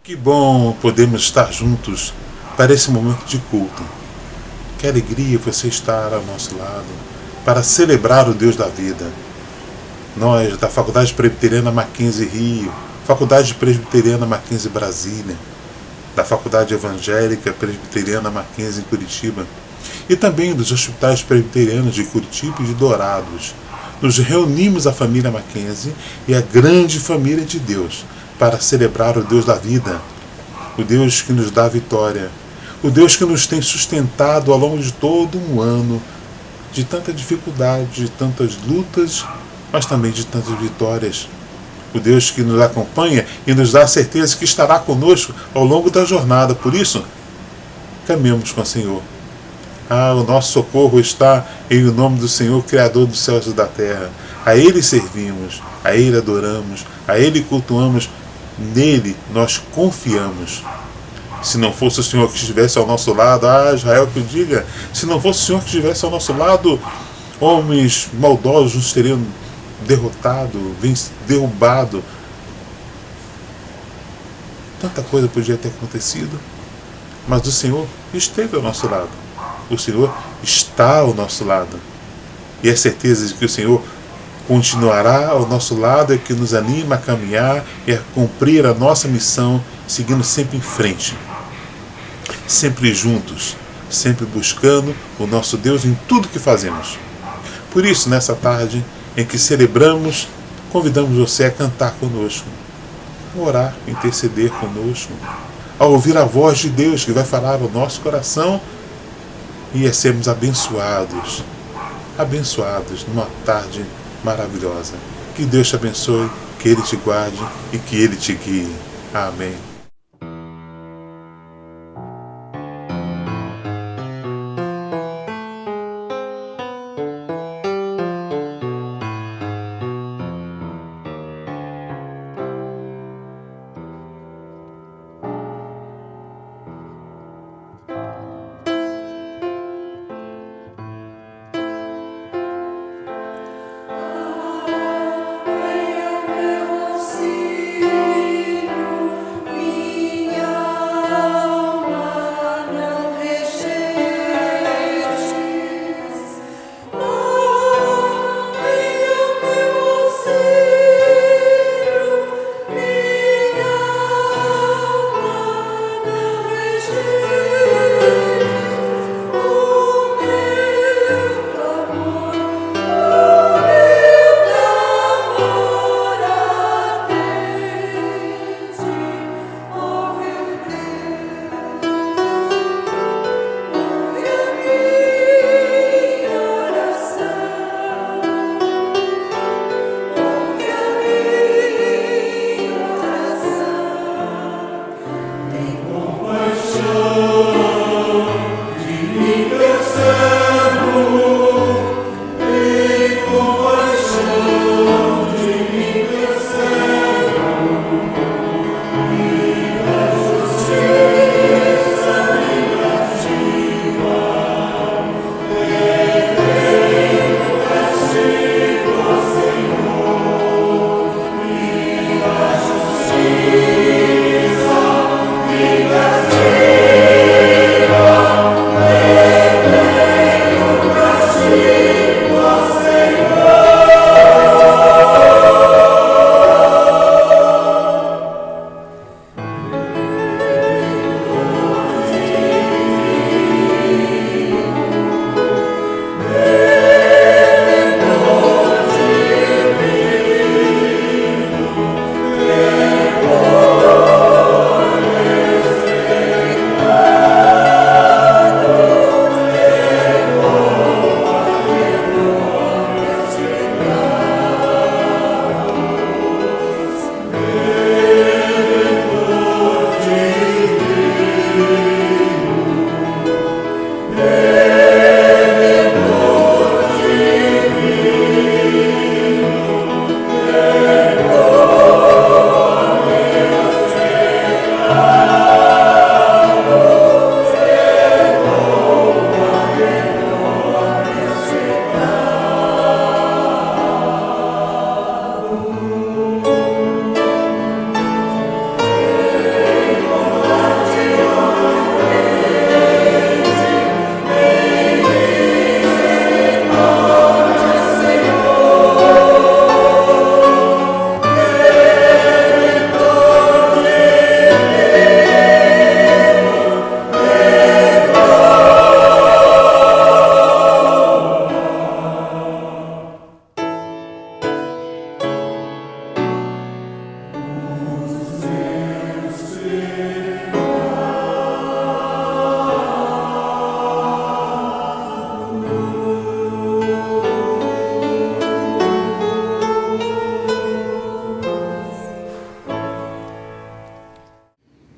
Que bom podermos estar juntos para esse momento de culto. Que alegria você estar ao nosso lado para celebrar o Deus da vida. Nós, da Faculdade Presbiteriana Mackenzie Rio, Faculdade Presbiteriana Mackenzie Brasília, da Faculdade Evangélica Presbiteriana Mackenzie em Curitiba e também dos hospitais presbiterianos de Curitiba e de Dourados, nos reunimos a família Mackenzie e a grande família de Deus para celebrar o Deus da vida, o Deus que nos dá a vitória, o Deus que nos tem sustentado ao longo de todo um ano de tanta dificuldade, de tantas lutas, mas também de tantas vitórias. O Deus que nos acompanha e nos dá a certeza que estará conosco ao longo da jornada. Por isso, caminhamos com o Senhor. O nosso socorro está em o nome do Senhor, Criador dos céus e da terra. A Ele servimos, a Ele adoramos, a Ele cultuamos, nele nós confiamos. Se não fosse o Senhor que estivesse ao nosso lado, Israel que o diga, se não fosse o Senhor que estivesse ao nosso lado, homens maldosos nos teriam derrotado, derrubado. Tanta coisa podia ter acontecido, mas o Senhor esteve ao nosso lado. O Senhor está ao nosso lado. E a certeza de que o Senhor continuará ao nosso lado é que nos anima a caminhar e a cumprir a nossa missão, seguindo sempre em frente. Sempre juntos, sempre buscando o nosso Deus em tudo que fazemos. Por isso, nessa tarde em que celebramos, convidamos você a cantar conosco, a orar, interceder conosco, a ouvir a voz de Deus que vai falar ao nosso coração e a sermos abençoados numa tarde maravilhosa. Que Deus te abençoe, que Ele te guarde e que Ele te guie. Amém.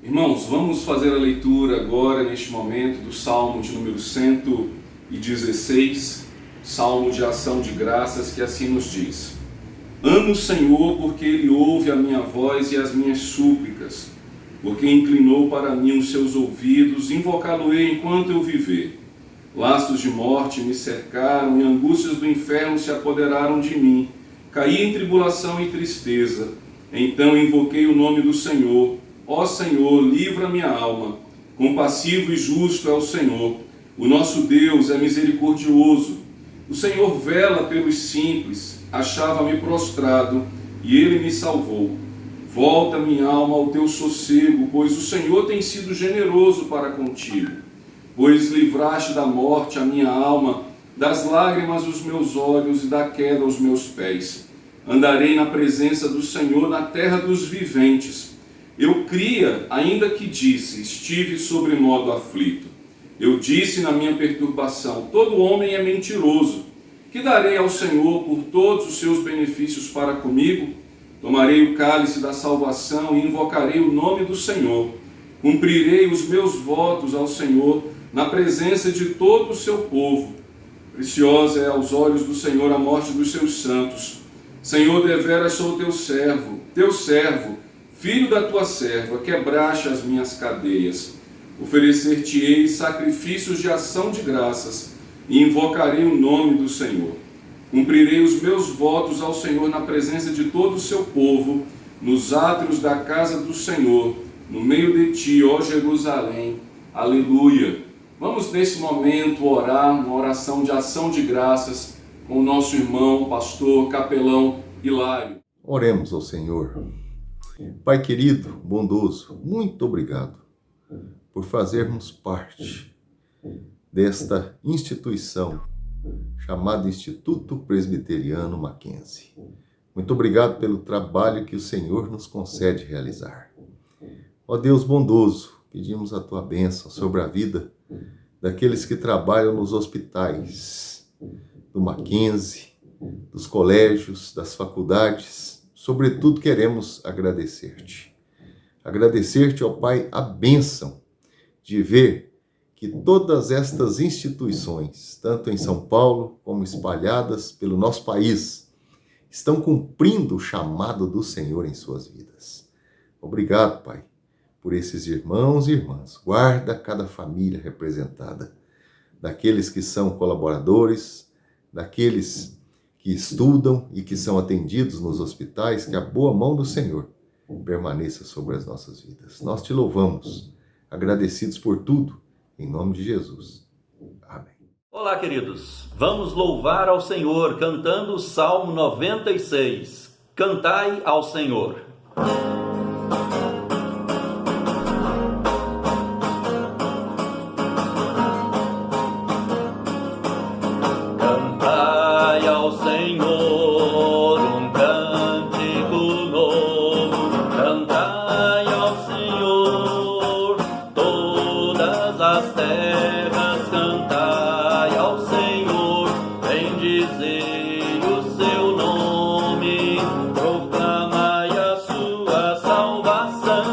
Irmãos, vamos fazer a leitura agora, neste momento, do Salmo de número 116, Salmo de ação de graças, que assim nos diz: Amo o Senhor porque Ele ouve a minha voz e as minhas súplicas, porque inclinou para mim os seus ouvidos, invocá-lo-ei enquanto eu viver. Laços de morte me cercaram e angústias do inferno se apoderaram de mim. Caí em tribulação e tristeza. Então invoquei o nome do Senhor. Ó Senhor, livra minha alma. Compassivo e justo é o Senhor. O nosso Deus é misericordioso. O Senhor vela pelos simples. Achava-me prostrado e Ele me salvou. Volta minha alma ao teu sossego, pois o Senhor tem sido generoso para contigo. Pois livraste da morte a minha alma, das lágrimas os meus olhos e da queda os meus pés. Andarei na presença do Senhor na terra dos viventes. Eu cria, ainda que disse, estive sobremodo aflito. Eu disse na minha perturbação, todo homem é mentiroso. Que darei ao Senhor por todos os seus benefícios para comigo? Tomarei o cálice da salvação e invocarei o nome do Senhor. Cumprirei os meus votos ao Senhor na presença de todo o seu povo. Preciosa é aos olhos do Senhor a morte dos seus santos. Senhor, deveras sou teu servo, filho da tua serva, quebraste as minhas cadeias. Oferecer-te-ei sacrifícios de ação de graças e invocarei o nome do Senhor. Cumprirei os meus votos ao Senhor na presença de todo o seu povo, nos átrios da casa do Senhor, no meio de ti, ó Jerusalém. Aleluia! Vamos nesse momento orar uma oração de ação de graças com o nosso irmão, pastor, capelão Hilário. Oremos ao Senhor. Pai querido, bondoso, muito obrigado por fazermos parte desta instituição chamada Instituto Presbiteriano Mackenzie. Muito obrigado pelo trabalho que o Senhor nos concede realizar. Ó Deus bondoso, pedimos a tua bênção sobre a vida daqueles que trabalham nos hospitais do Mackenzie, dos colégios, das faculdades. Sobretudo queremos agradecer-te. Agradecer-te, ó Pai, a bênção de ver que todas estas instituições, tanto em São Paulo como espalhadas pelo nosso país, estão cumprindo o chamado do Senhor em suas vidas. Obrigado, Pai, por esses irmãos e irmãs. Guarda cada família representada, daqueles que são colaboradores, daqueles que estudam e que são atendidos nos hospitais, que a boa mão do Senhor permaneça sobre as nossas vidas. Nós te louvamos, agradecidos por tudo, em nome de Jesus. Amém. Olá, queridos. Vamos louvar ao Senhor cantando o Salmo 96. Cantai ao Senhor. Cantai ao Senhor um cântico novo. Cantai ao Senhor todas as terras. Cantai ao Senhor, bendizei o seu nome, proclamai a sua salvação,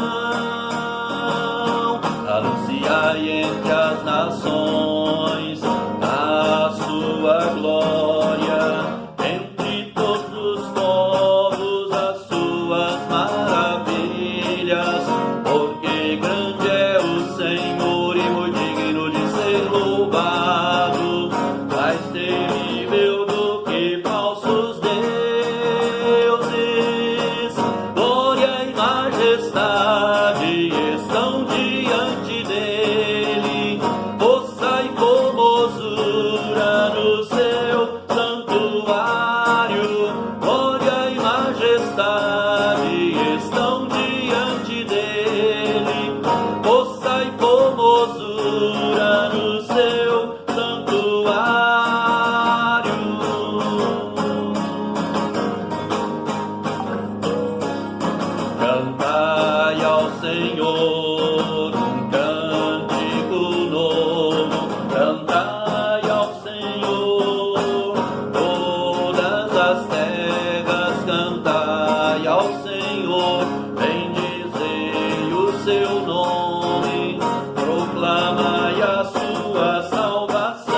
anunciai entre as nações a sua glória, entre todos os povos as suas maravilhas, porque grande é o Senhor e muito digno de ser louvado, mais terrível do que falsos deuses. Glória e majestade estão diante dele, força e formosura no seu santuário. Glória e majestade estão diante dele, força e formosura no seu santuário. Cantai ao Senhor um cântico novo. Cantai ao Senhor todas as terras. Cantai ao Senhor, bendizei o seu seu nome, proclamai a sua salvação,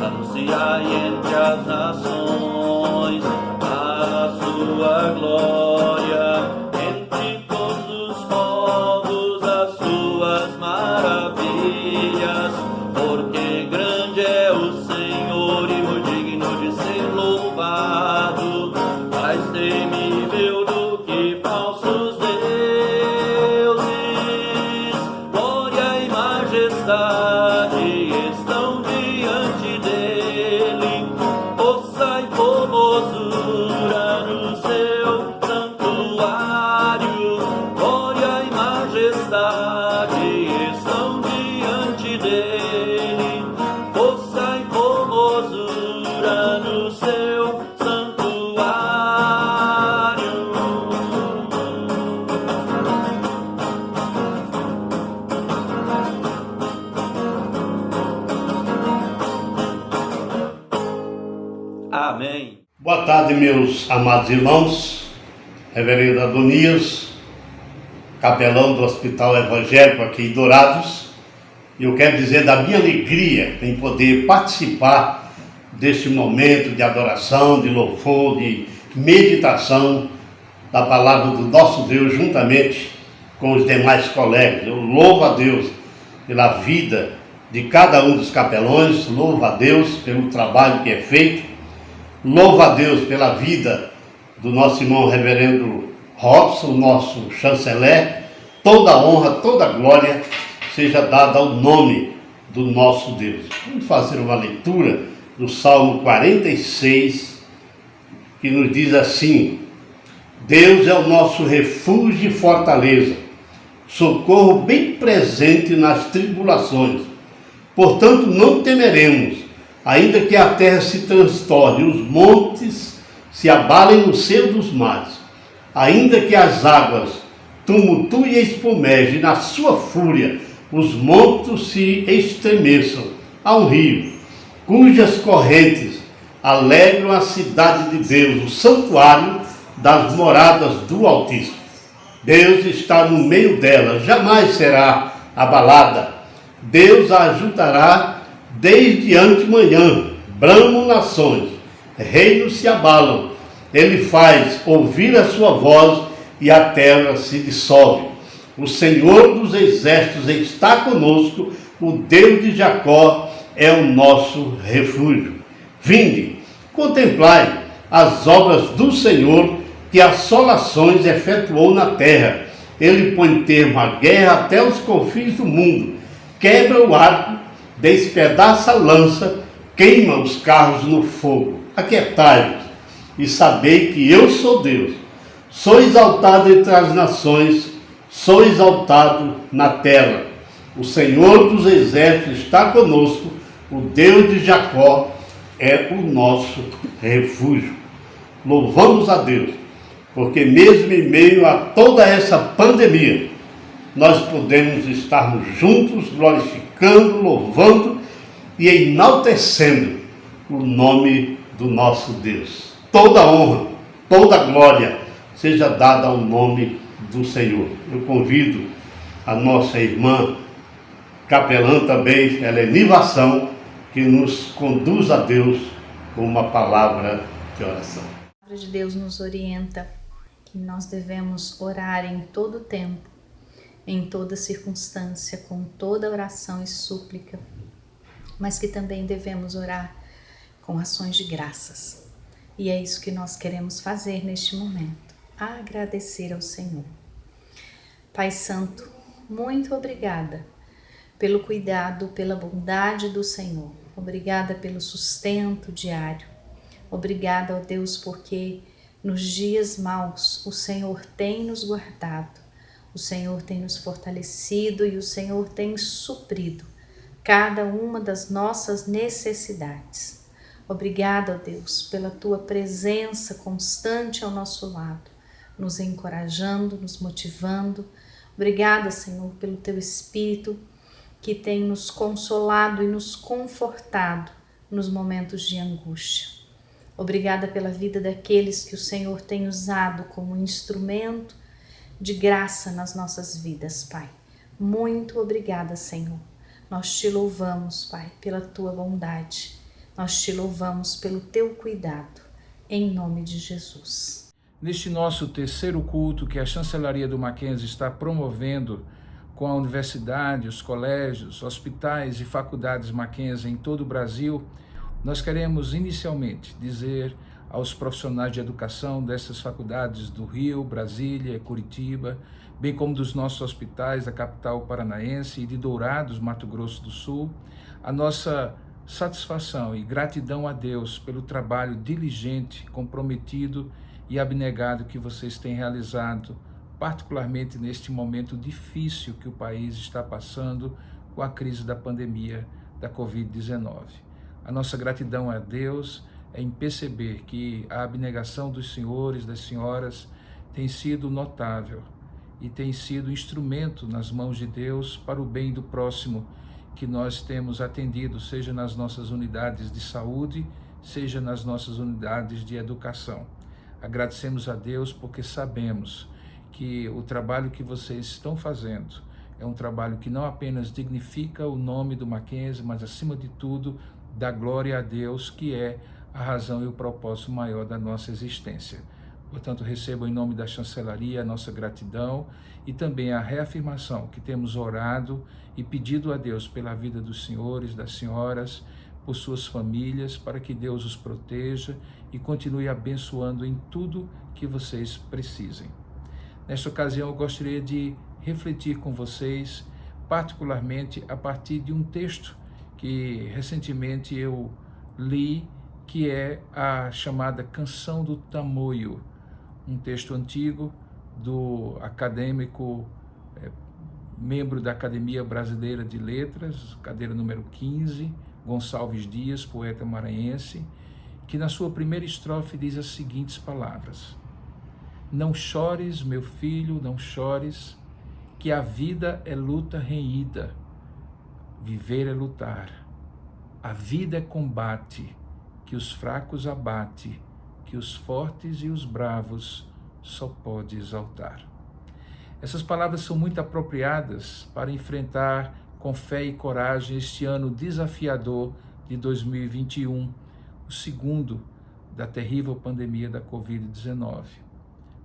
anunciai entre as nações a sua glória, entre todos os povos as suas maravilhas, porque grande é o Senhor e muito digno de ser louvado, mais temível do que falsos deuses. Glória e majestade estão diante dele, força e formosura no seu santuário. Glória e majestade estão diante dele, força e formosura no seu santuário. Amém. Boa tarde, meus amados irmãos. Reverendo Adonias, capelão do Hospital Evangélico aqui em Dourados. E eu quero dizer da minha alegria em poder participar deste momento de adoração, de louvor, de meditação da palavra do nosso Deus juntamente com os demais colegas. Eu louvo a Deus pela vida de cada um dos capelões, louvo a Deus pelo trabalho que é feito, louvo a Deus pela vida do nosso irmão reverendo Robson, nosso chanceler. Toda honra, toda glória seja dada ao nome do nosso Deus. Vamos fazer uma leitura do Salmo 46, que nos diz assim: Deus é o nosso refúgio e fortaleza, socorro bem presente nas tribulações. Portanto, não temeremos, ainda que a terra se transtorne, os montes se abalem no seio dos mares, ainda que as águas tumultuem e espumejem na sua fúria, os montes se estremeçam. Há um rio, cujas correntes alegram a cidade de Deus, o santuário das moradas do Altíssimo. Deus está no meio dela, jamais será abalada. Deus a ajudará desde antemanhã. Bramam nações, reinos se abalam. Ele faz ouvir a sua voz e a terra se dissolve. O Senhor dos exércitos está conosco, o Deus de Jacó é o nosso refúgio. Vinde, contemplai as obras do Senhor, que assolações efetuou na terra. Ele põe termo à guerra até os confins do mundo, quebra o arco, despedaça a lança, queima os carros no fogo. Aquietai-vos e sabei que eu sou Deus. Sou exaltado entre as nações, sou exaltado na terra. O Senhor dos exércitos está conosco, o Deus de Jacó é o nosso refúgio. Louvamos a Deus, porque mesmo em meio a toda essa pandemia, nós podemos estarmos juntos, glorificando, louvando e enaltecendo o nome do nosso Deus. Toda honra, toda glória seja dada ao nome do Senhor. Eu convido a nossa irmã capelã também, Eleni Vação, que nos conduz a Deus com uma palavra de oração. A palavra de Deus nos orienta que nós devemos orar em todo tempo, em toda circunstância, com toda oração e súplica, mas que também devemos orar com ações de graças. E é isso que nós queremos fazer neste momento, agradecer ao Senhor. Pai Santo, muito obrigada pelo cuidado, pela bondade do Senhor. Obrigada pelo sustento diário. Obrigada, ó Deus, porque nos dias maus o Senhor tem nos guardado, o Senhor tem nos fortalecido e o Senhor tem suprido cada uma das nossas necessidades. Obrigada, ó Deus, pela Tua presença constante ao nosso lado, nos encorajando, nos motivando. Obrigada, Senhor, pelo Teu Espírito que tem nos consolado e nos confortado nos momentos de angústia. Obrigada pela vida daqueles que o Senhor tem usado como instrumento de graça nas nossas vidas, Pai. Muito obrigada, Senhor. Nós te louvamos, Pai, pela tua bondade. Nós te louvamos pelo teu cuidado, em nome de Jesus. Neste nosso terceiro culto que a Chancelaria do Mackenzie está promovendo com a universidade, os colégios, hospitais e faculdades Mackenzie em todo o Brasil, nós queremos inicialmente dizer aos profissionais de educação dessas faculdades do Rio, Brasília, Curitiba, bem como dos nossos hospitais da capital paranaense e de Dourados, Mato Grosso do Sul, a nossa satisfação e gratidão a Deus pelo trabalho diligente, comprometido e abnegado que vocês têm realizado, particularmente neste momento difícil que o país está passando com a crise da pandemia da Covid-19. A nossa gratidão a Deus é em perceber que a abnegação dos senhores, das senhoras, tem sido notável e tem sido instrumento nas mãos de Deus para o bem do próximo que nós temos atendido, seja nas nossas unidades de saúde, seja nas nossas unidades de educação. Agradecemos a Deus porque sabemos que o trabalho que vocês estão fazendo é um trabalho que não apenas dignifica o nome do Mackenzie, mas acima de tudo dá glória a Deus, que é a razão e o propósito maior da nossa existência. Portanto, recebo em nome da Chancelaria a nossa gratidão e também a reafirmação que temos orado e pedido a Deus pela vida dos senhores, das senhoras, por suas famílias, para que Deus os proteja e continue abençoando em tudo que vocês precisem. Nesta ocasião, eu gostaria de refletir com vocês, particularmente a partir de um texto que recentemente eu li, que é a chamada Canção do Tamoio, um texto antigo do acadêmico, membro da Academia Brasileira de Letras, cadeira número 15, Gonçalves Dias, poeta maranhense, que na sua primeira estrofe diz as seguintes palavras: não chores, meu filho, não chores, que a vida é luta renhida, viver é lutar, a vida é combate, que os fracos abate, que os fortes e os bravos só pode exaltar. Essas palavras são muito apropriadas para enfrentar com fé e coragem este ano desafiador de 2021, o segundo da terrível pandemia da Covid-19.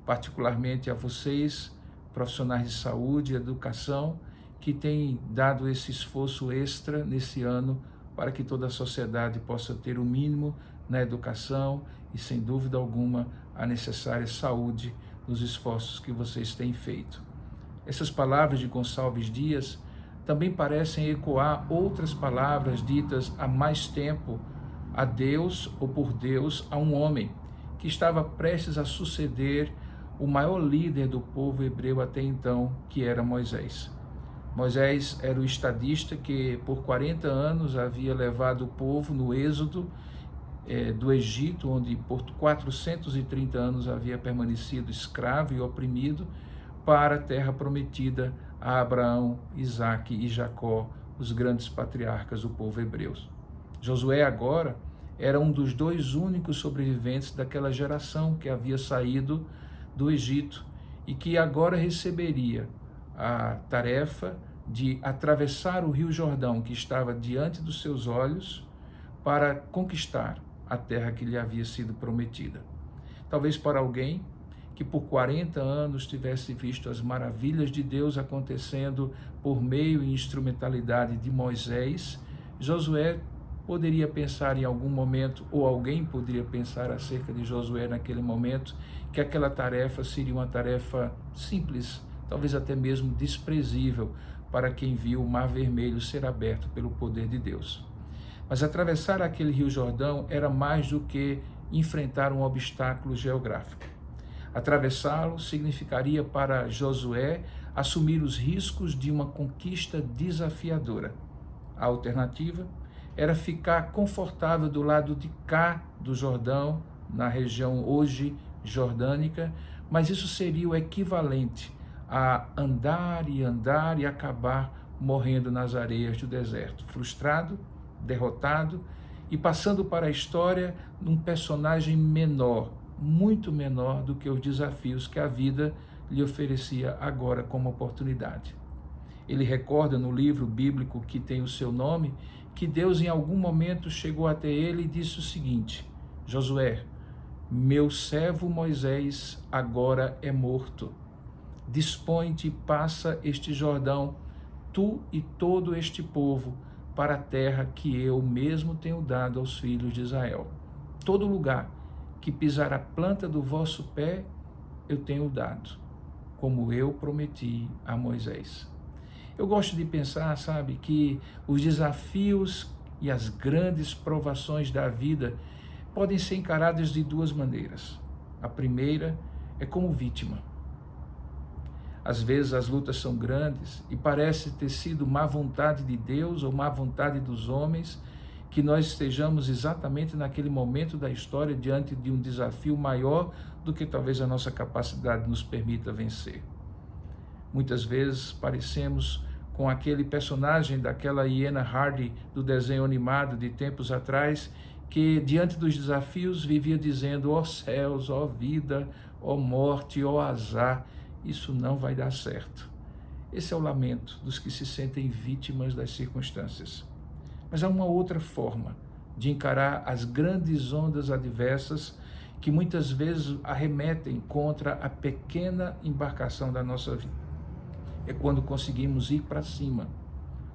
Particularmente a vocês, profissionais de saúde e educação, que têm dado esse esforço extra nesse ano para que toda a sociedade possa ter o mínimo na educação e, sem dúvida alguma, a necessária saúde nos esforços que vocês têm feito. Essas palavras de Gonçalves Dias também parecem ecoar outras palavras ditas há mais tempo a Deus ou por Deus a um homem que estava prestes a suceder o maior líder do povo hebreu até então, que era Moisés. Moisés era o estadista que por 40 anos havia levado o povo no êxodo do Egito, onde por 430 anos havia permanecido escravo e oprimido, para a terra prometida a Abraão, Isaque e Jacó, os grandes patriarcas do povo hebreu. Josué agora era um dos dois únicos sobreviventes daquela geração que havia saído do Egito e que agora receberia a tarefa de atravessar o Rio Jordão, que estava diante dos seus olhos, para conquistar a terra que lhe havia sido prometida. Talvez para alguém que por 40 anos tivesse visto as maravilhas de Deus acontecendo por meio e instrumentalidade de Moisés, Josué poderia pensar em algum momento, ou alguém poderia pensar acerca de Josué naquele momento, que aquela tarefa seria uma tarefa simples, talvez até mesmo desprezível para quem viu o Mar Vermelho ser aberto pelo poder de Deus. Mas atravessar aquele Rio Jordão era mais do que enfrentar um obstáculo geográfico. Atravessá-lo significaria para Josué assumir os riscos de uma conquista desafiadora. A alternativa era ficar confortável do lado de cá do Jordão, na região hoje jordânica, mas isso seria o equivalente a andar e acabar morrendo nas areias do deserto, frustrado, derrotado e passando para a história num personagem menor, muito menor do que os desafios que a vida lhe oferecia agora como oportunidade. Ele recorda no livro bíblico que tem o seu nome, que Deus em algum momento chegou até ele e disse o seguinte: Josué, meu servo Moisés agora é morto. Dispõe-te e passa este Jordão, tu e todo este povo, para a terra que eu mesmo tenho dado aos filhos de Israel. Todo lugar que pisar a planta do vosso pé, eu tenho dado, como eu prometi a Moisés. Eu gosto de pensar, sabe, que os desafios e as grandes provações da vida podem ser encarados de duas maneiras. A primeira é como vítima. Às vezes as lutas são grandes e parece ter sido má vontade de Deus ou má vontade dos homens que nós estejamos exatamente naquele momento da história diante de um desafio maior do que talvez a nossa capacidade nos permita vencer. Muitas vezes parecemos com aquele personagem daquela Hiena Hardy do desenho animado de tempos atrás, que diante dos desafios vivia dizendo: ó céus, ó vida, ó morte, ó azar, isso não vai dar certo. Esse é o lamento dos que se sentem vítimas das circunstâncias. Mas há uma outra forma de encarar as grandes ondas adversas que muitas vezes arremetem contra a pequena embarcação da nossa vida. É quando conseguimos ir para cima,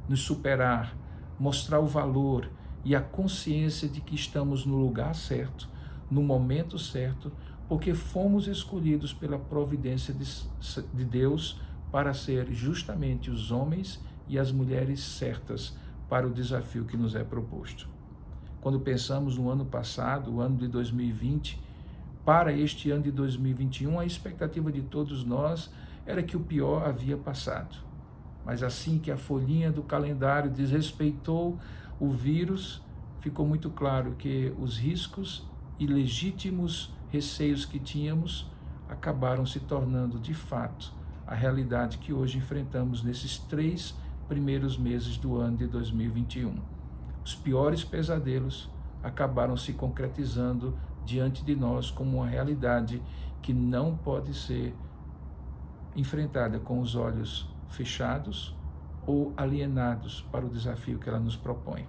nos superar, mostrar o valor e a consciência de que estamos no lugar certo, no momento certo, porque fomos escolhidos pela providência de Deus para ser justamente os homens e as mulheres certas para o desafio que nos é proposto. Quando pensamos no ano passado, o ano de 2020, para este ano de 2021, a expectativa de todos nós era que o pior havia passado. Mas assim que a folhinha do calendário desrespeitou o vírus, ficou muito claro que os riscos e legítimos receios que tínhamos acabaram se tornando, de fato, a realidade que hoje enfrentamos nesses 3 primeiros meses do ano de 2021. Os piores pesadelos acabaram se concretizando diante de nós como uma realidade que não pode ser enfrentada com os olhos fechados ou alienados para o desafio que ela nos propõe.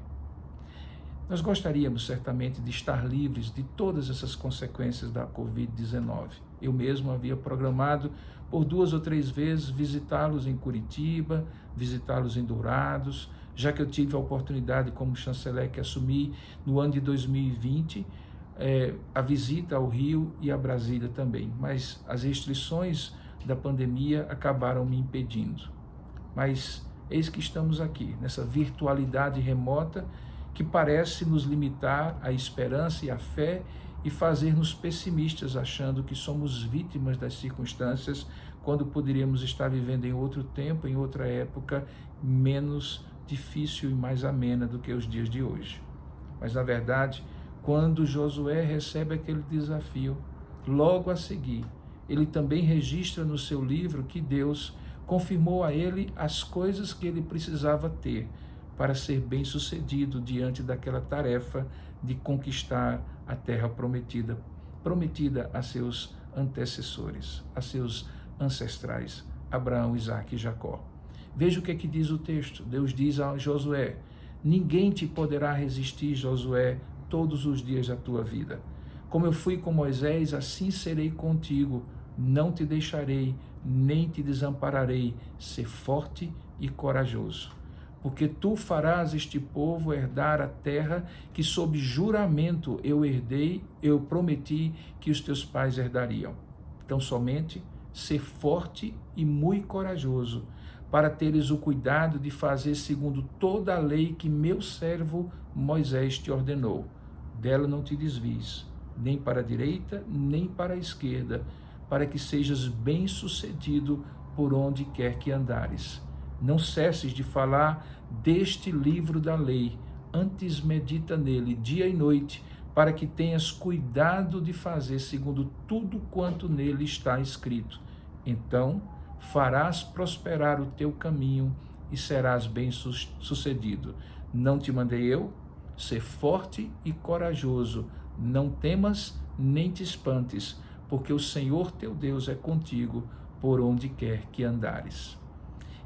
Nós gostaríamos certamente de estar livres de todas essas consequências da Covid-19. Eu mesmo havia programado por 2 ou 3 vezes visitá-los em Curitiba, visitá-los em Dourados, já que eu tive a oportunidade como chanceler que assumi no ano de 2020, a visita ao Rio e a Brasília também, mas as restrições da pandemia acabaram me impedindo. Mas eis que estamos aqui, nessa virtualidade remota que parece nos limitar a esperança e a fé e fazer-nos pessimistas, achando que somos vítimas das circunstâncias, quando poderíamos estar vivendo em outro tempo, em outra época, menos difícil e mais amena do que os dias de hoje. Mas, na verdade, quando Josué recebe aquele desafio, logo a seguir, ele também registra no seu livro que Deus confirmou a ele as coisas que ele precisava ter para ser bem-sucedido diante daquela tarefa de conquistar a terra prometida a seus antecessores, a seus ancestrais, Abraão, Isaque e Jacó. Veja o que é que diz o texto. Deus diz a Josué: ninguém te poderá resistir, Josué, todos os dias da tua vida. Como eu fui com Moisés, assim serei contigo. Não te deixarei, nem te desampararei. Ser forte e corajoso. Porque tu farás este povo herdar a terra que sob juramento eu prometi que os teus pais herdariam. Então somente ser forte e muito corajoso, para teres o cuidado de fazer segundo toda a lei que meu servo Moisés te ordenou. Dela não te desvies, nem para a direita, nem para a esquerda, para que sejas bem-sucedido por onde quer que andares. Não cesses de falar deste livro da lei, antes medita nele dia e noite, para que tenhas cuidado de fazer segundo tudo quanto nele está escrito. Então farás prosperar o teu caminho e serás bem-sucedido. Não te mandei eu? Ser forte e corajoso, não temas nem te espantes, porque o Senhor teu Deus é contigo, por onde quer que andares.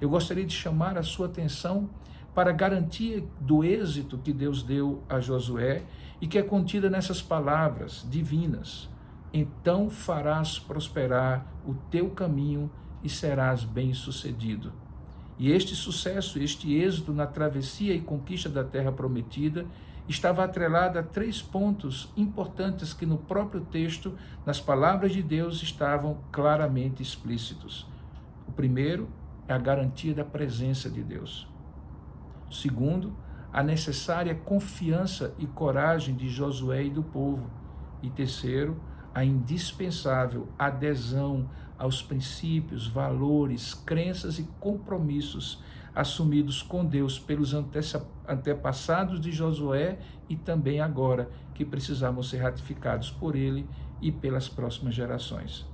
Eu gostaria de chamar a sua atenção para a garantia do êxito que Deus deu a Josué e que é contida nessas palavras divinas. Então farás prosperar o teu caminho e serás bem-sucedido. E este sucesso, este êxito na travessia e conquista da terra prometida estava atrelado a 3 pontos importantes que no próprio texto, nas palavras de Deus, estavam claramente explícitos. O primeiro é a garantia da presença de Deus. O segundo, a necessária confiança e coragem de Josué e do povo. E terceiro, a indispensável adesão aos princípios, valores, crenças e compromissos assumidos com Deus pelos antepassados de Josué e também agora, que precisavam ser ratificados por ele e pelas próximas gerações.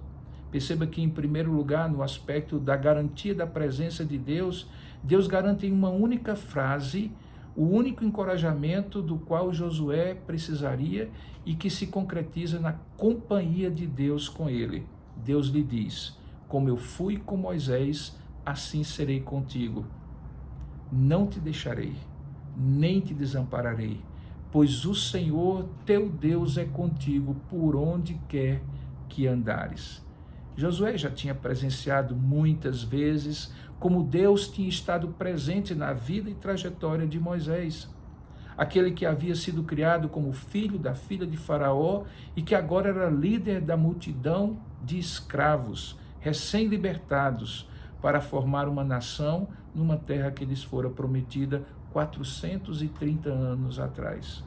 Perceba que, em primeiro lugar, no aspecto da garantia da presença de Deus, Deus garante em uma única frase o único encorajamento do qual Josué precisaria e que se concretiza na companhia de Deus com ele. Deus lhe diz: como eu fui com Moisés, assim serei contigo. Não te deixarei, nem te desampararei, pois o Senhor teu Deus é contigo por onde quer que andares. Josué já tinha presenciado muitas vezes como Deus tinha estado presente na vida e trajetória de Moisés, aquele que havia sido criado como filho da filha de Faraó e que agora era líder da multidão de escravos recém-libertados para formar uma nação numa terra que lhes fora prometida 430 anos atrás.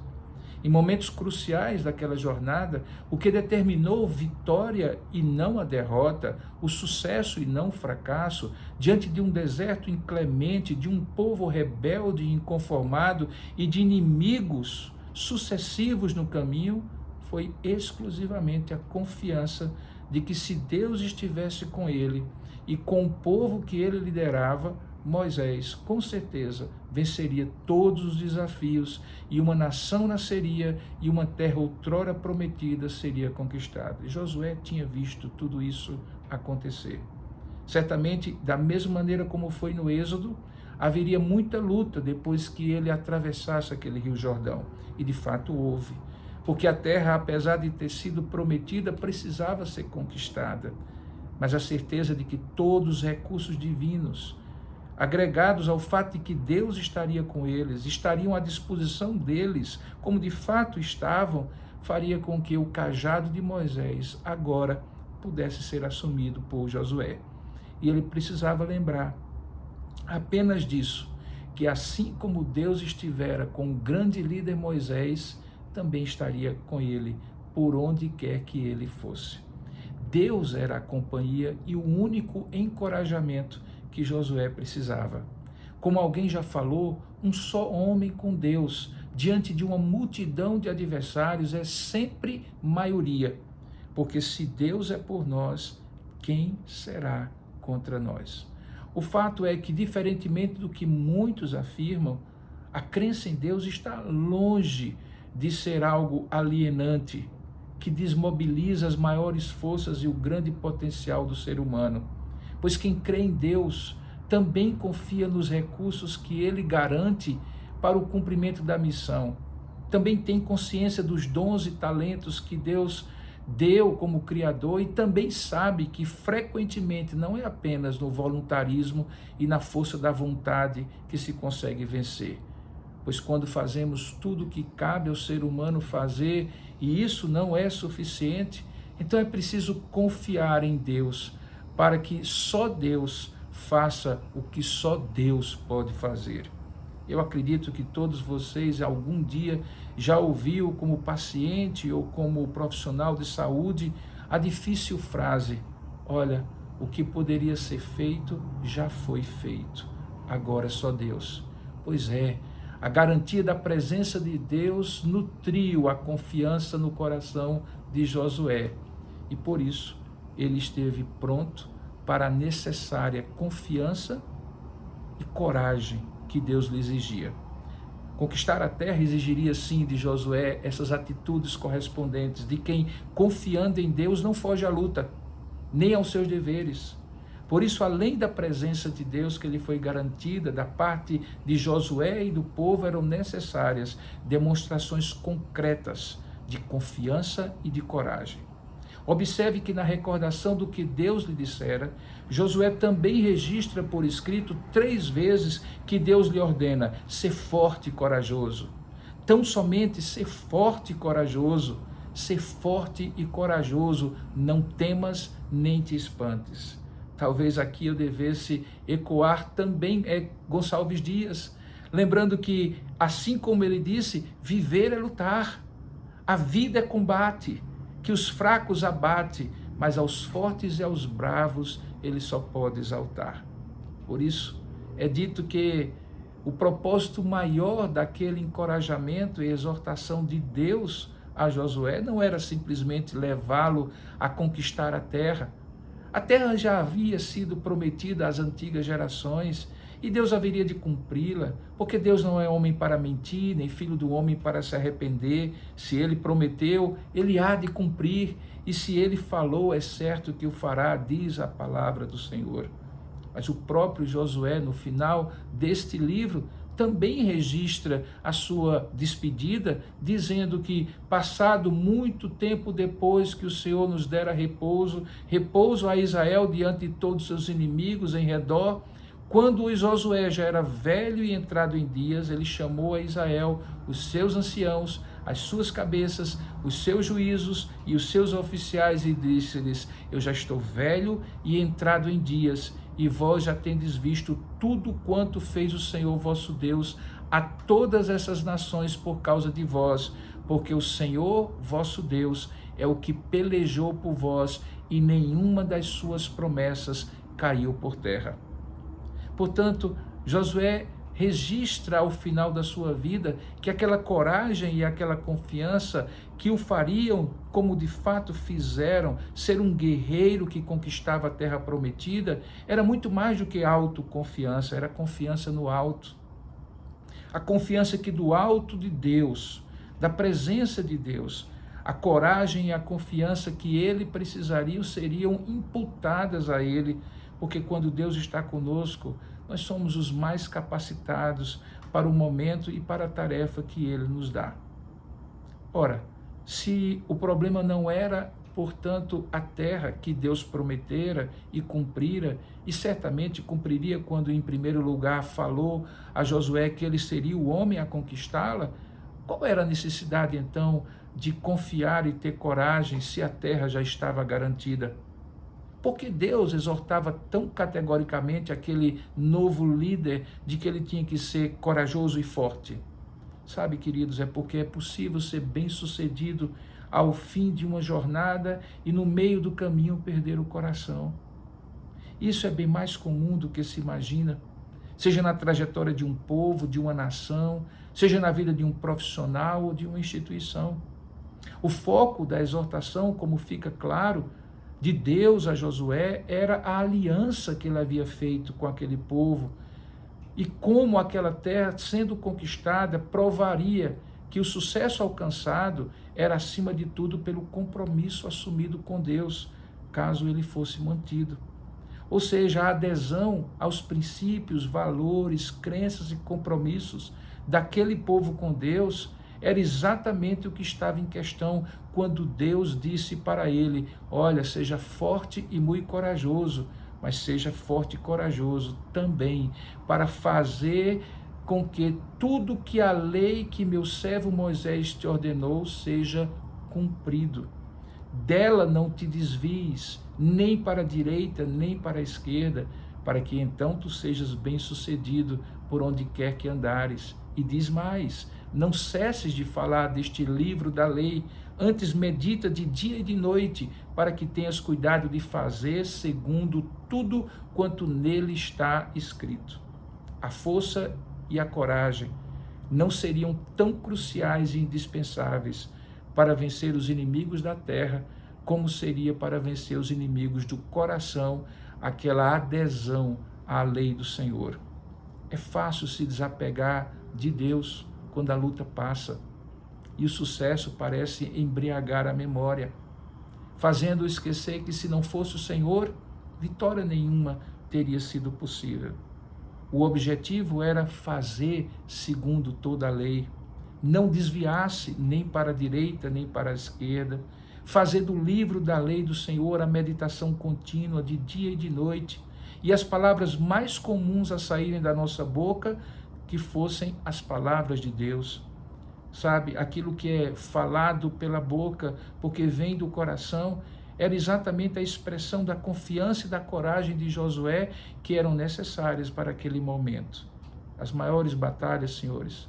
Em momentos cruciais daquela jornada, o que determinou vitória e não a derrota, o sucesso e não o fracasso, diante de um deserto inclemente, de um povo rebelde e inconformado e de inimigos sucessivos no caminho, foi exclusivamente a confiança de que, se Deus estivesse com ele e com o povo que ele liderava, Moisés, com certeza, venceria todos os desafios e uma nação nasceria e uma terra outrora prometida seria conquistada. E Josué tinha visto tudo isso acontecer. Certamente, da mesma maneira como foi no Êxodo, haveria muita luta depois que ele atravessasse aquele rio Jordão. E de fato houve, porque a terra, apesar de ter sido prometida, precisava ser conquistada. Mas a certeza de que todos os recursos divinos, agregados ao fato de que Deus estaria com eles, estariam à disposição deles, como de fato estavam, faria com que o cajado de Moisés agora pudesse ser assumido por Josué. E ele precisava lembrar apenas disso, que assim como Deus estivera com o grande líder Moisés, também estaria com ele por onde quer que ele fosse. Deus era a companhia e o único encorajamento que Josué precisava. Como alguém já falou, um só homem com Deus, diante de uma multidão de adversários, é sempre maioria. Porque se Deus é por nós, quem será contra nós? O fato é que, diferentemente do que muitos afirmam, a crença em Deus está longe de ser algo alienante, que desmobiliza as maiores forças e o grande potencial do ser humano. Pois quem crê em Deus também confia nos recursos que Ele garante para o cumprimento da missão. Também tem consciência dos dons e talentos que Deus deu como Criador e também sabe que frequentemente não é apenas no voluntarismo e na força da vontade que se consegue vencer. Pois quando fazemos tudo o que cabe ao ser humano fazer e isso não é suficiente, então é preciso confiar em Deus, para que só Deus faça o que só Deus pode fazer. Eu acredito que todos vocês algum dia já ouviu como paciente ou como profissional de saúde a difícil frase: olha, o que poderia ser feito já foi feito, agora é só Deus. Pois é, a garantia da presença de Deus nutriu a confiança no coração de Josué e por isso ele esteve pronto para a necessária confiança e coragem que Deus lhe exigia. Conquistar a terra exigiria sim de Josué essas atitudes correspondentes de quem, confiando em Deus, não foge à luta, nem aos seus deveres, Por isso, além da presença de Deus que lhe foi garantida da parte de Josué e do povo, eram necessárias demonstrações concretas de confiança e de coragem. Observe que na recordação do que Deus lhe dissera, Josué também registra por escrito 3 vezes que Deus lhe ordena: ser forte e corajoso. Tão somente ser forte e corajoso. Ser forte e corajoso, não temas nem te espantes. Talvez aqui eu devesse ecoar também Gonçalves Dias, lembrando que, assim como ele disse, viver é lutar, a vida é combate, que os fracos abate, mas aos fortes e aos bravos ele só pode exaltar. Por isso, é dito que o propósito maior daquele encorajamento e exortação de Deus a Josué não era simplesmente levá-lo a conquistar a terra. A terra já havia sido prometida às antigas gerações e Deus haveria de cumpri-la, porque Deus não é homem para mentir, nem filho do homem para se arrepender. Se ele prometeu, ele há de cumprir, e se ele falou, é certo que o fará, diz a palavra do Senhor. Mas o próprio Josué, no final deste livro, também registra a sua despedida, dizendo que, passado muito tempo depois que o Senhor nos dera repouso a Israel diante de todos os seus inimigos em redor, quando Josué já era velho e entrado em dias, ele chamou a Israel, os seus anciãos, as suas cabeças, os seus juízos e os seus oficiais, e disse-lhes: eu já estou velho e entrado em dias, e vós já tendes visto tudo quanto fez o Senhor vosso Deus a todas essas nações por causa de vós, porque o Senhor vosso Deus é o que pelejou por vós, e nenhuma das suas promessas caiu por terra. Portanto, Josué registra ao final da sua vida que aquela coragem e aquela confiança que o fariam, como de fato fizeram, ser um guerreiro que conquistava a terra prometida, era muito mais do que autoconfiança, era confiança no alto. A confiança que do alto de Deus, da presença de Deus, a coragem e a confiança que ele precisaria seriam imputadas a ele, porque quando Deus está conosco, nós somos os mais capacitados para o momento e para a tarefa que ele nos dá. Ora, se o problema não era, portanto, a terra que Deus prometera e cumprira, e certamente cumpriria quando em primeiro lugar falou a Josué que ele seria o homem a conquistá-la, qual era a necessidade então de confiar e ter coragem se a terra já estava garantida? Porque Deus exortava tão categoricamente aquele novo líder de que ele tinha que ser corajoso e forte? Sabe, queridos, é porque é possível ser bem-sucedido ao fim de uma jornada e no meio do caminho perder o coração. Isso é bem mais comum do que se imagina, seja na trajetória de um povo, de uma nação, seja na vida de um profissional ou de uma instituição. O foco da exortação, como fica claro, de Deus a Josué era a aliança que ele havia feito com aquele povo e como aquela terra, sendo conquistada, provaria que o sucesso alcançado era, acima de tudo, pelo compromisso assumido com Deus, caso ele fosse mantido. Ou seja, a adesão aos princípios, valores, crenças e compromissos daquele povo com Deus era exatamente o que estava em questão quando Deus disse para ele: olha, seja forte e muito corajoso, mas seja forte e corajoso também para fazer com que tudo que a lei que meu servo Moisés te ordenou seja cumprido. Dela não te desvies, nem para a direita, nem para a esquerda, para que então tu sejas bem-sucedido por onde quer que andares. E diz mais: não cesses de falar deste livro da lei, antes medita de dia e de noite, para que tenhas cuidado de fazer segundo tudo quanto nele está escrito. A força e a coragem não seriam tão cruciais e indispensáveis para vencer os inimigos da terra, como seria para vencer os inimigos do coração, aquela adesão à lei do Senhor. É fácil se desapegar de Deus quando a luta passa e o sucesso parece embriagar a memória, fazendo esquecer que se não fosse o Senhor, vitória nenhuma teria sido possível. O objetivo era fazer segundo toda a lei, não desviar-se nem para a direita nem para a esquerda, fazer do livro da lei do Senhor a meditação contínua de dia e de noite, e as palavras mais comuns a saírem da nossa boca que fossem as palavras de Deus. Sabe, aquilo que é falado pela boca, porque vem do coração, era exatamente a expressão da confiança e da coragem de Josué que eram necessárias para aquele momento. As maiores batalhas, senhores,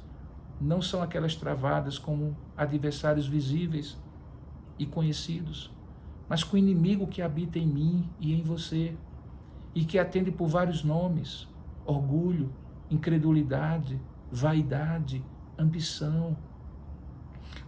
não são aquelas travadas com adversários visíveis e conhecidos, mas com o inimigo que habita em mim e em você, e que atende por vários nomes: orgulho, incredulidade, vaidade, ambição.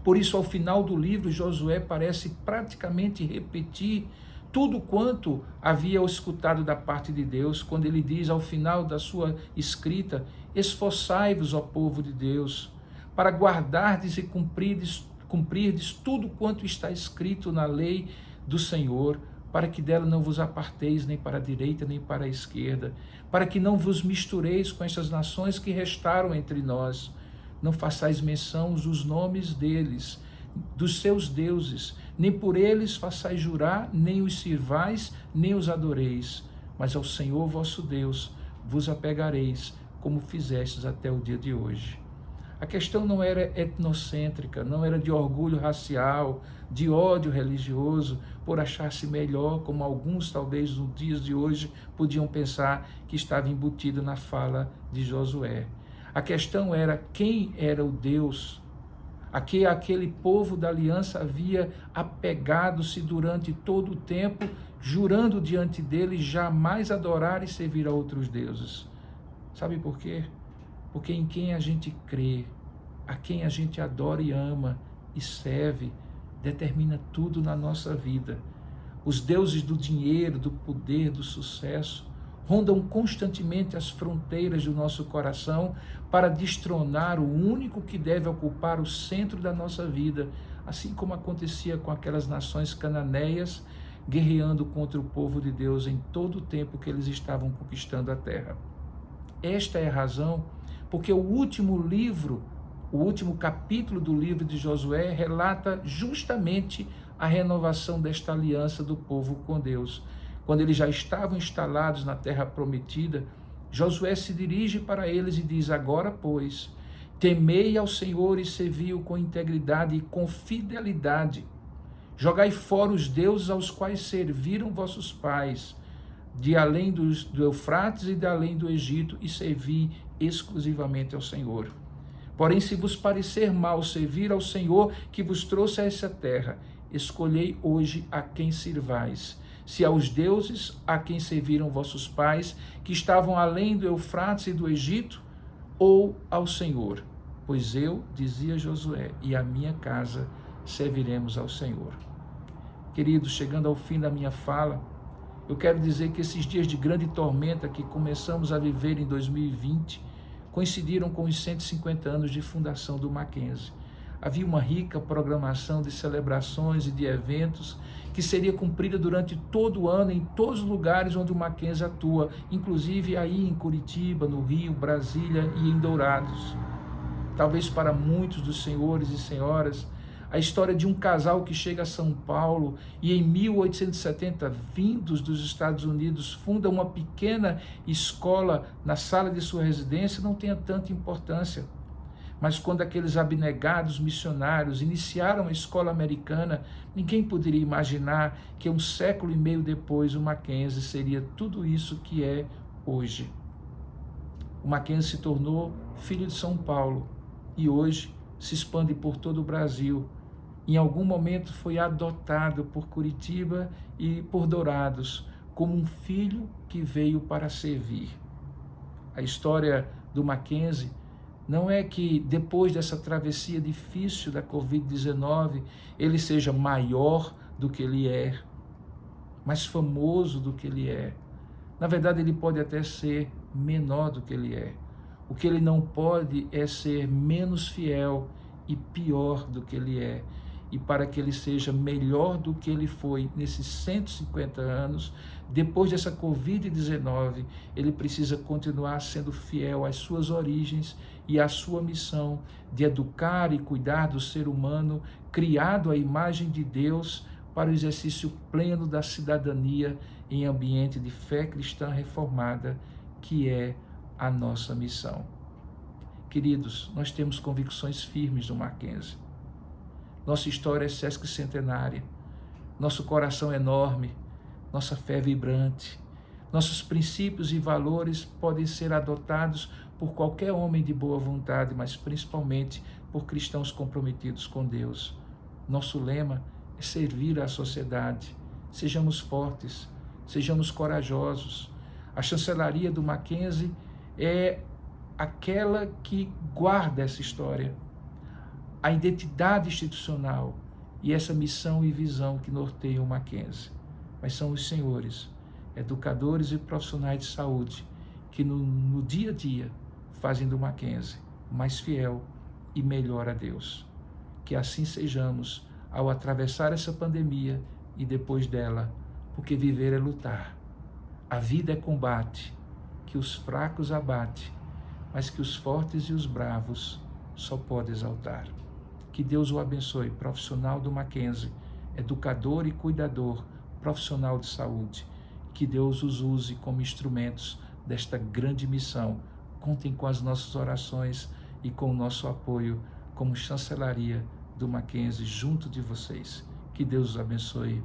Por isso, ao final do livro, Josué parece praticamente repetir tudo quanto havia escutado da parte de Deus, quando ele diz ao final da sua escrita: esforçai-vos, ó povo de Deus, para guardardes e cumprirdes tudo quanto está escrito na lei do Senhor, para que dela não vos aparteis nem para a direita nem para a esquerda, para que não vos mistureis com essas nações que restaram entre nós. Não façais menção dos nomes deles, dos seus deuses, nem por eles façais jurar, nem os sirvais, nem os adoreis, mas ao Senhor vosso Deus vos apegareis, como fizestes até o dia de hoje. A questão não era etnocêntrica, não era de orgulho racial, de ódio religioso, por achar-se melhor, como alguns talvez nos dias de hoje podiam pensar que estava embutido na fala de Josué. A questão era quem era o Deus a que aquele povo da aliança havia apegado-se durante todo o tempo, jurando diante dele jamais adorar e servir a outros deuses. Sabe por quê? Porque em quem a gente crê, a quem a gente adora e ama e serve, determina tudo na nossa vida. Os deuses do dinheiro, do poder, do sucesso, rondam constantemente as fronteiras do nosso coração para destronar o único que deve ocupar o centro da nossa vida, assim como acontecia com aquelas nações cananeias guerreando contra o povo de Deus em todo o tempo que eles estavam conquistando a terra. Esta é a razão porque o último capítulo do livro de Josué relata justamente a renovação desta aliança do povo com Deus. Quando eles já estavam instalados na terra prometida, Josué se dirige para eles e diz: agora, pois, temei ao Senhor e servi-o com integridade e com fidelidade. Jogai fora os deuses aos quais serviram vossos pais, de além do Eufrates e de além do Egito, e servi exclusivamente ao Senhor. Porém, se vos parecer mal servir ao Senhor que vos trouxe a essa terra, escolhei hoje a quem sirvais, se aos deuses a quem serviram vossos pais, que estavam além do Eufrates e do Egito, ou ao Senhor. Pois eu, dizia Josué, e a minha casa serviremos ao Senhor. Queridos, chegando ao fim da minha fala, eu quero dizer que esses dias de grande tormenta que começamos a viver em 2020 coincidiram com os 150 anos de fundação do Mackenzie. Havia uma rica programação de celebrações e de eventos que seria cumprida durante todo o ano em todos os lugares onde o Mackenzie atua, inclusive aí em Curitiba, no Rio, Brasília e em Dourados. Talvez para muitos dos senhores e senhoras, a história de um casal que chega a São Paulo e em 1870, vindos dos Estados Unidos, funda uma pequena escola na sala de sua residência não tenha tanta importância. Mas quando aqueles abnegados missionários iniciaram a escola americana, ninguém poderia imaginar que 1,5 séculos depois o Mackenzie seria tudo isso que é hoje. O Mackenzie se tornou filho de São Paulo e hoje se expande por todo o Brasil. Em algum momento foi adotado por Curitiba e por Dourados como um filho que veio para servir. A história do Mackenzie não é que depois dessa travessia difícil da Covid-19 ele seja maior do que ele é, mais famoso do que ele é. Na verdade, ele pode até ser menor do que ele é. O que ele não pode é ser menos fiel e pior do que ele é. e para que ele seja melhor do que ele foi nesses 150 anos, depois dessa Covid-19, ele precisa continuar sendo fiel às suas origens e à sua missão de educar e cuidar do ser humano, criado à imagem de Deus, para o exercício pleno da cidadania em ambiente de fé cristã reformada, que é a nossa missão. Queridos, nós temos convicções firmes do Mackenzie. Nossa história é sesquicentenária, nosso coração é enorme, nossa fé é vibrante, nossos princípios e valores podem ser adotados por qualquer homem de boa vontade, mas principalmente por cristãos comprometidos com Deus. Nosso lema é servir à sociedade. Sejamos fortes, sejamos corajosos. A chancelaria do Mackenzie é aquela que guarda essa história, a identidade institucional e essa missão e visão que norteiam o Mackenzie. Mas são os senhores, educadores e profissionais de saúde, que no dia a dia fazem do Mackenzie mais fiel e melhor a Deus. Que assim sejamos ao atravessar essa pandemia e depois dela, porque viver é lutar. A vida é combate, que os fracos abate, mas que os fortes e os bravos só pode exaltar. Que Deus o abençoe, profissional do Mackenzie, educador e cuidador, profissional de saúde. Que Deus os use como instrumentos desta grande missão. Contem com as nossas orações e com o nosso apoio como chancelaria do Mackenzie junto de vocês. Que Deus os abençoe.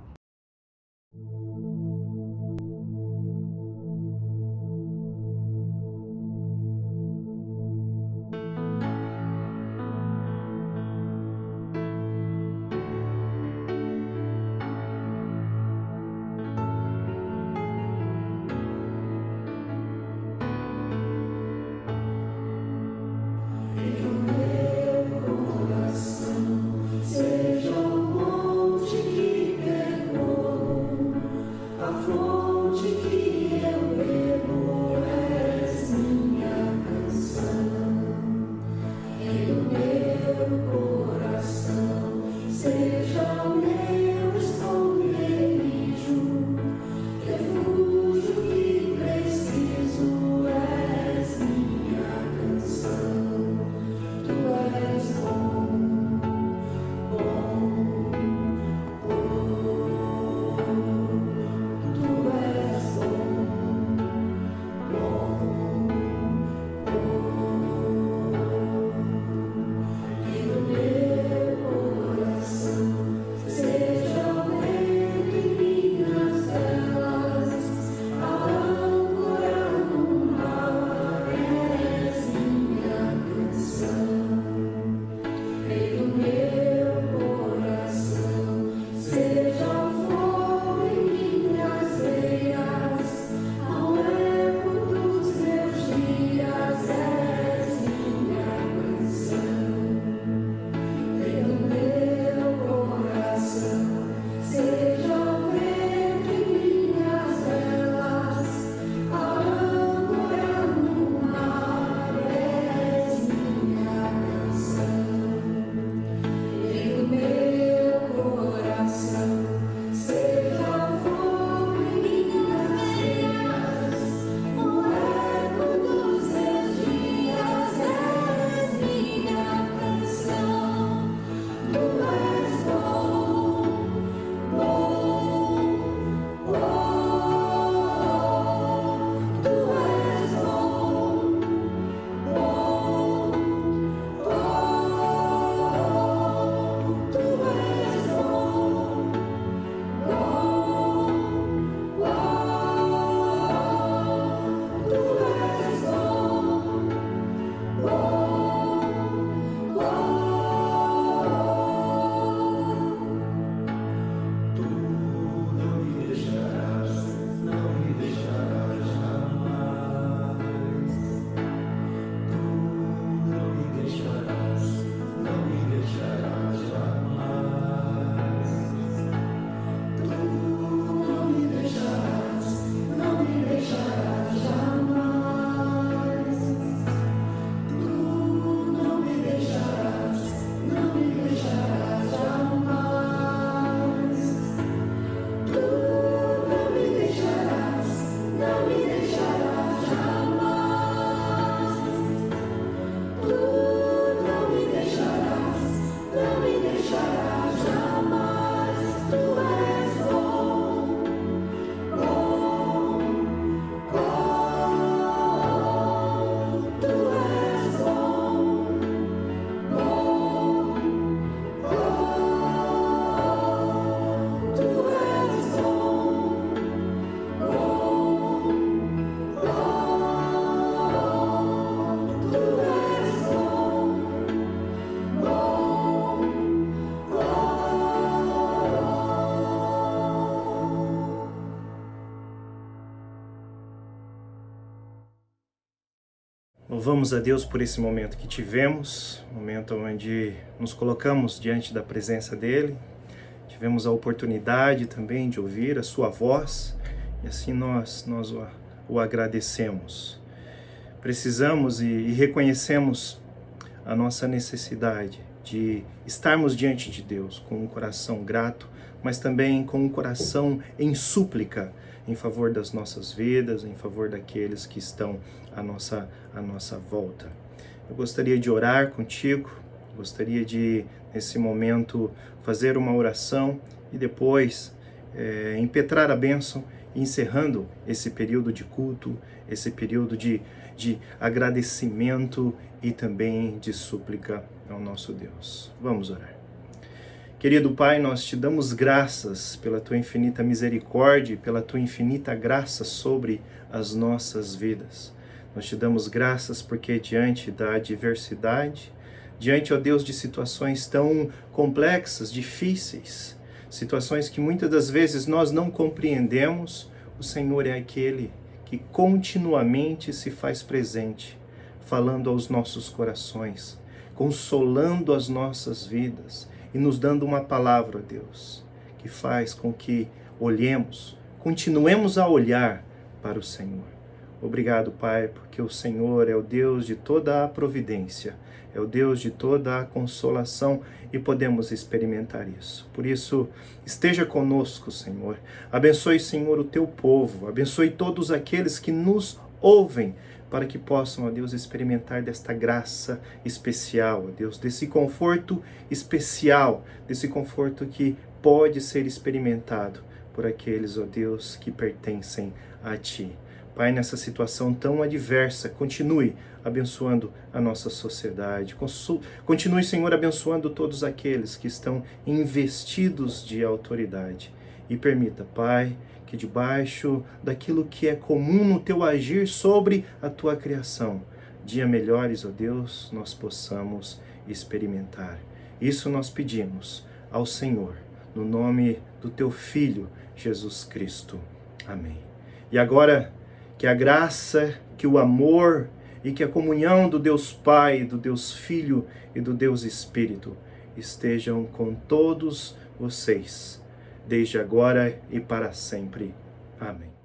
Louvamos a Deus por esse momento que tivemos, momento onde nos colocamos diante da presença dEle, tivemos a oportunidade também de ouvir a sua voz e assim nós o agradecemos. Precisamos e reconhecemos a nossa necessidade de estarmos diante de Deus com um coração grato, mas também com um coração em súplica em favor das nossas vidas, em favor daqueles que estão à nossa volta. Eu gostaria de orar contigo, gostaria de, nesse momento, fazer uma oração e depois impetrar a bênção, encerrando esse período de culto, esse período de agradecimento e também de súplica ao nosso Deus. Vamos orar. Querido Pai, nós te damos graças pela Tua infinita misericórdia e pela Tua infinita graça sobre as nossas vidas. Nós te damos graças porque diante da adversidade, diante, ó Deus, de situações tão complexas, difíceis, situações que muitas das vezes nós não compreendemos, o Senhor é aquele que continuamente se faz presente, falando aos nossos corações, consolando as nossas vidas e nos dando uma palavra, Deus, que faz com que olhemos, continuemos a olhar para o Senhor. Obrigado, Pai, porque o Senhor é o Deus de toda a providência, é o Deus de toda a consolação e podemos experimentar isso. Por isso, esteja conosco, Senhor. Abençoe, Senhor, o teu povo, abençoe todos aqueles que nos ouvem, para que possam, ó Deus, experimentar desta graça especial, ó Deus, desse conforto especial, desse conforto que pode ser experimentado por aqueles, ó Deus, que pertencem a Ti. Pai, nessa situação tão adversa, continue abençoando a nossa sociedade. Continue, Senhor, abençoando todos aqueles que estão investidos de autoridade. E permita, Pai, que debaixo daquilo que é comum no Teu agir sobre a Tua criação, dias melhores, ó Deus, nós possamos experimentar. Isso nós pedimos ao Senhor, no nome do Teu Filho, Jesus Cristo. Amém. E agora, que a graça, que o amor e que a comunhão do Deus Pai, do Deus Filho e do Deus Espírito estejam com todos vocês, desde agora e para sempre. Amém.